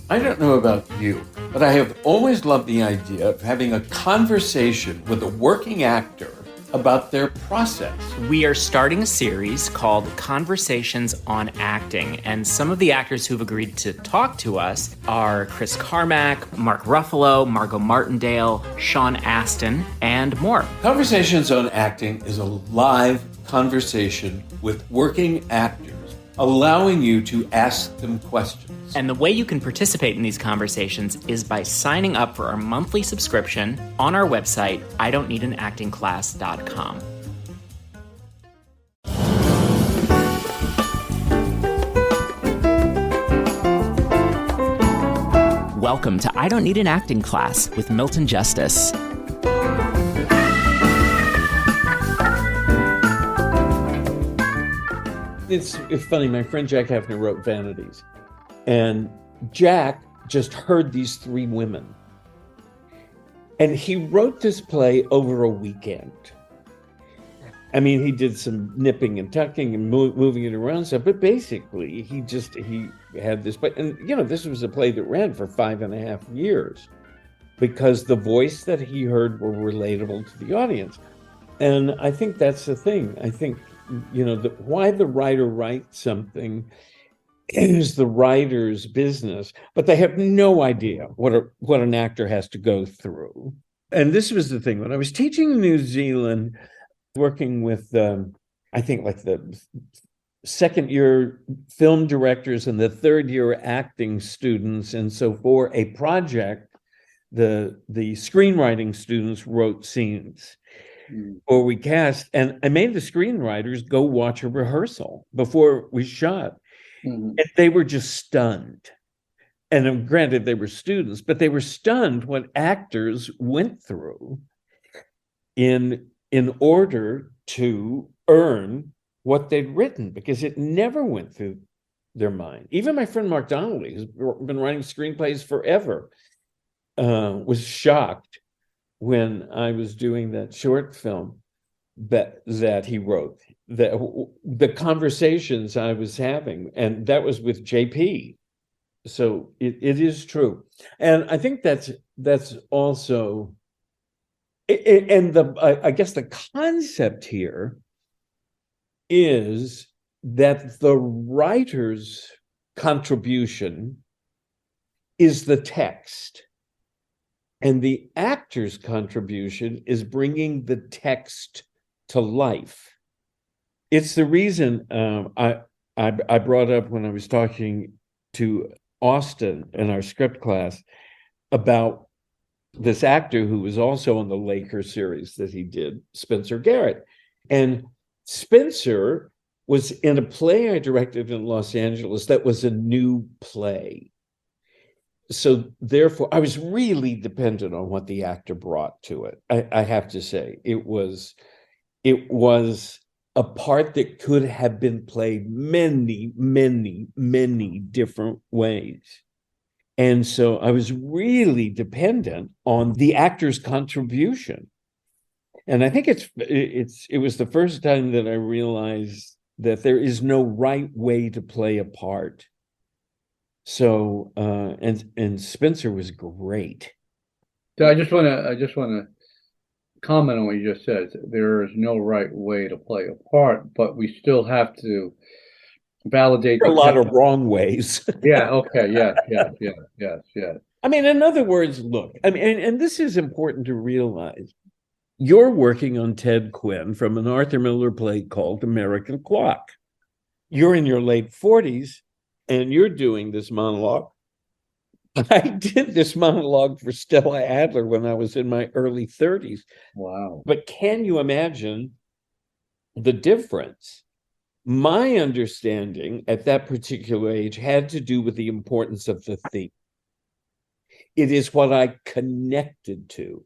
I don't know about you, but I have always loved the idea of having a conversation with a working actor about their process. We are starting a series called Conversations on Acting, and some of the actors who've agreed to talk to us are Chris Carmack, Mark Ruffalo, Margot Martindale, Sean Astin, and more. Conversations on Acting is a live conversation with working actors, allowing you to ask them questions. And the way you can participate in these conversations is by signing up for our monthly subscription on our website, idon'tneedanactingclass.com. Welcome to I Don't Need an Acting Class with Milton Justice. It's funny, my friend Jack Heffner wrote Vanities, and Jack just heard these three women. And he wrote this play over a weekend. I mean, he did some nipping and tucking and moving it around stuff, but basically he had this play. And, this was a play that ran for 5.5 years because the voice that he heard were relatable to the audience. And I think that's the thing. I think, why the writer writes something is the writer's business, but they have no idea what an actor has to go through. And this was the thing. When I was teaching in New Zealand, working with, I think like the second year film directors and the third year acting students. And so for a project, the screenwriting students wrote scenes. Or we cast, and I made the screenwriters go watch a rehearsal before we shot. And they were just stunned. And granted, they were students, but they were stunned what actors went through in order to earn what they'd written, because it never went through their mind. Even my friend Mark Donnelly, who's been writing screenplays forever, was shocked when I was doing that short film that he wrote, the conversations I was having, and that was with JP. So it is true. And I think that's also, and I guess the concept here is that the writer's contribution is the text. And the actor's contribution is bringing the text to life. It's the reason I brought up when I was talking to Austin in our script class about this actor who was also on the Laker series that he did, Spencer Garrett. And Spencer was in a play I directed in Los Angeles that was a new play. So therefore, I was really dependent on what the actor brought to it. I have to say, it was a part that could have been played many, many, many different ways. And so I was really dependent on the actor's contribution. And I think it was the first time that I realized that there is no right way to play a part. So and Spencer was great. So I just want to comment on what you just said. There is no right way to play a part, but we still have to validate a lot of wrong ways. Yeah. Okay. Yes. I mean, in other words, look. I mean, and this is important to realize. You're working on Ted Quinn from an Arthur Miller play called American Clock. You're in your late 40s. And you're doing this monologue. I did this monologue for Stella Adler when I was in my early 30s. Wow. But can you imagine the difference? My understanding at that particular age had to do with the importance of the theme. It is what I connected to.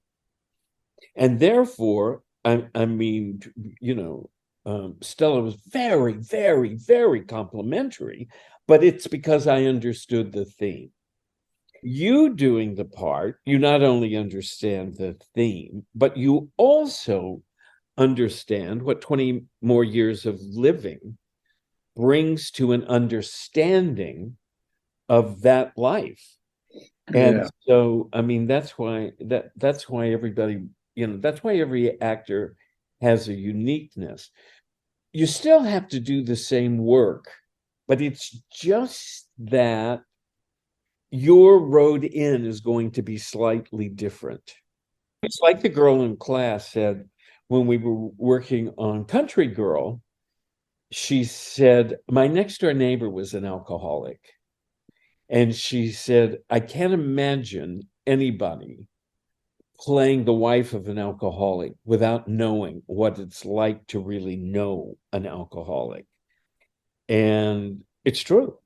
And therefore, I mean, Stella was very, very, very complimentary. But it's because I understood the theme. You doing the part, you not only understand the theme, but you also understand what 20 more years of living brings to an understanding of that life. And Yeah. so, I mean, that's why everybody, that's why every actor has a uniqueness. You still have to do the same work, but it's just that your road in is going to be slightly different. It's like the girl in class said when we were working on Country Girl, she said, my next door neighbor was an alcoholic. And she said, I can't imagine anybody playing the wife of an alcoholic without knowing what it's like to really know an alcoholic. And it's true.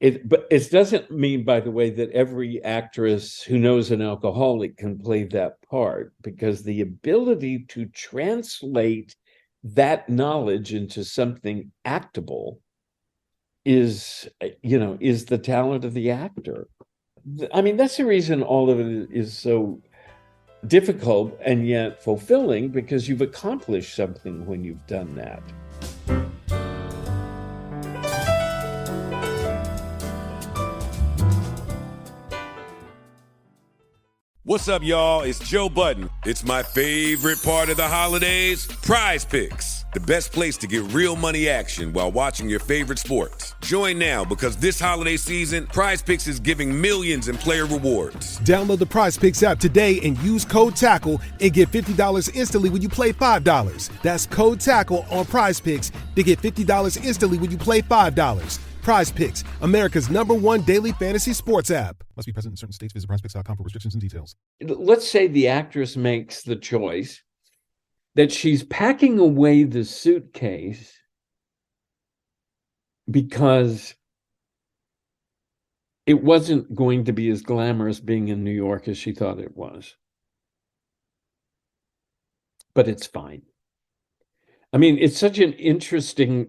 But it doesn't mean, by the way, that every actress who knows an alcoholic can play that part, because the ability to translate that knowledge into something actable is the talent of the actor. I mean, that's the reason all of it is so difficult and yet fulfilling, because you've accomplished something when you've done that. What's up, y'all? It's Joe Budden. It's my favorite part of the holidays, Prize Picks, the best place to get real money action while watching your favorite sports. Join now, because this holiday season, Prize Picks is giving millions in player rewards. Download the Prize Picks app today and use code TACKLE and get $50 instantly when you play $5. That's code TACKLE on Prize Picks to get $50 instantly when you play $5. Prize Picks, America's #1 daily fantasy sports app. Must be present in certain states. Visit prizepicks.com for restrictions and details. Let's say the actress makes the choice that she's packing away the suitcase because it wasn't going to be as glamorous being in New York as she thought it was. But it's fine. I mean, it's such an interesting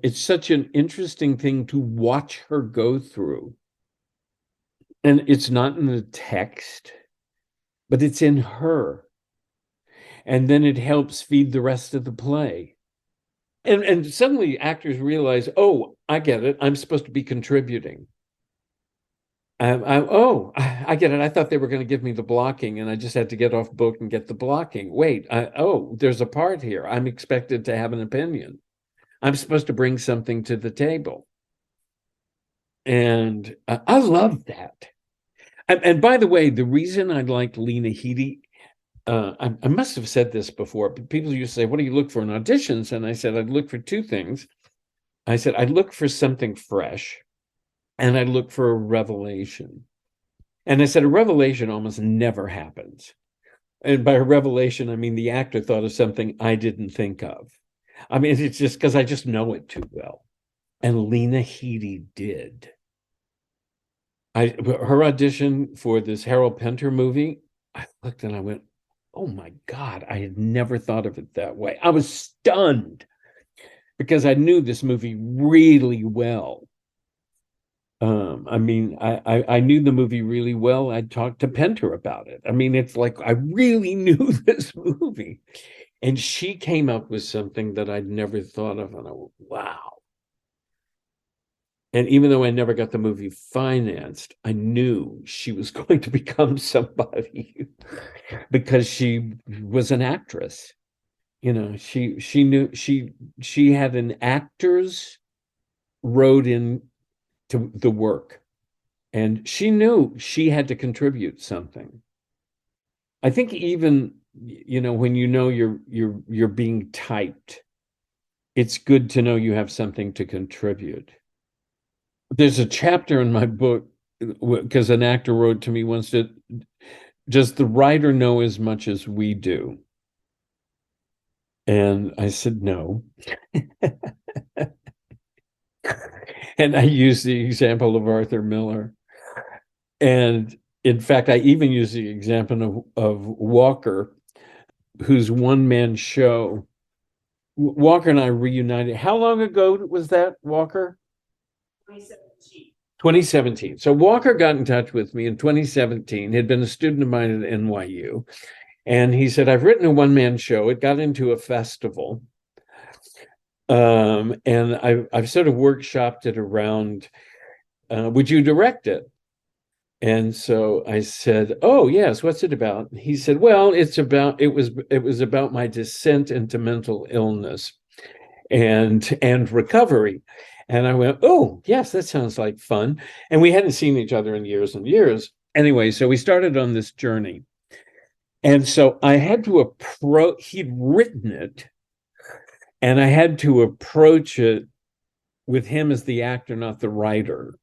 thing to watch her go through. And it's not in the text, but it's in her. And then it helps feed the rest of the play. And suddenly actors realize, oh, I get it. I'm supposed to be contributing. I get it. I thought they were going to give me the blocking, and I just had to get off book and get the blocking. Wait, there's a part here. I'm expected to have an opinion. I'm supposed to bring something to the table. And I love that. And by the way, the reason I like Lena Headey, I must have said this before, but people used to say, what do you look for in auditions? And I said, I'd look for two things. I said, I'd look for something fresh, and I'd look for a revelation. And I said, a revelation almost never happens. And by a revelation, I mean the actor thought of something I didn't think of. I mean, it's just because I just know it too well. And Lena Headey did. Her audition for this Harold Pinter movie, I looked and I went, oh my God, I had never thought of it that way. I was stunned because I knew this movie really well. I mean, I knew the movie really well. I talked to Pinter about it. I mean, it's like I really knew this movie. And she came up with something that I'd never thought of. And I went, wow. And even though I never got the movie financed, I knew she was going to become somebody because she was an actress. You know, she knew she had an actor's road in to the work, and she knew she had to contribute something. I think even, when you're being typed, it's good to know you have something to contribute. There's a chapter in my book, because an actor wrote to me once, that does the writer know as much as we do? And I said, no. And I used the example of Arthur Miller. And in fact, I even used the example of Walker, whose one-man show. Walker and I reunited. How long ago was that, Walker? 2017. So Walker got in touch with me in 2017. He'd been a student of mine at NYU. And he said, I've written a one-man show. It got into a festival. And I've sort of workshopped it around, would you direct it? And so I said, "Oh, yes, what's it about?" He said, "Well, it was about my descent into mental illness and recovery." And I went, "Oh, yes, that sounds like fun." And we hadn't seen each other in years and years. Anyway, so we started on this journey. And so I had to he'd written it, and I had to approach it with him as the actor, not the writer.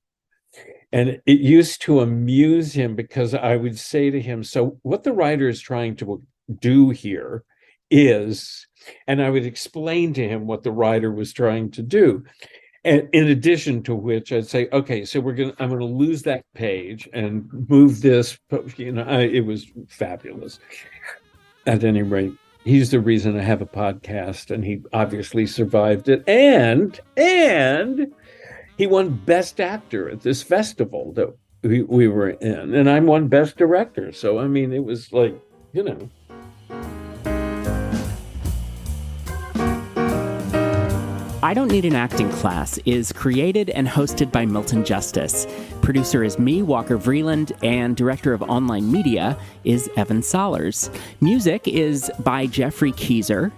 And it used to amuse him because I would say to him, "So what the writer is trying to do here is," and I would explain to him what the writer was trying to do. And in addition to which I'd say, "Okay, so I'm going to lose that page and move this." It was fabulous. At any rate, he's the reason I have a podcast, and he obviously survived it. And he won Best Actor at this festival that we were in, and I won Best Director. So, I mean, it was like, I Don't Need an Acting Class is created and hosted by Milton Justice. Producer is me, Walker Vreeland, and director of online media is Evan Sollers. Music is by Jeffrey Keyser.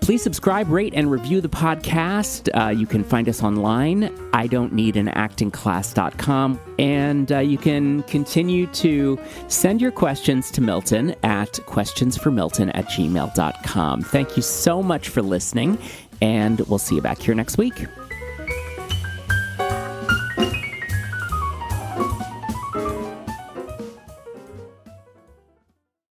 Please subscribe, rate, and review the podcast. You can find us online, idon'tneedanactingclass.com, and you can continue to send your questions to Milton at questionsformilton@gmail.com. Thank you so much for listening, and we'll see you back here next week.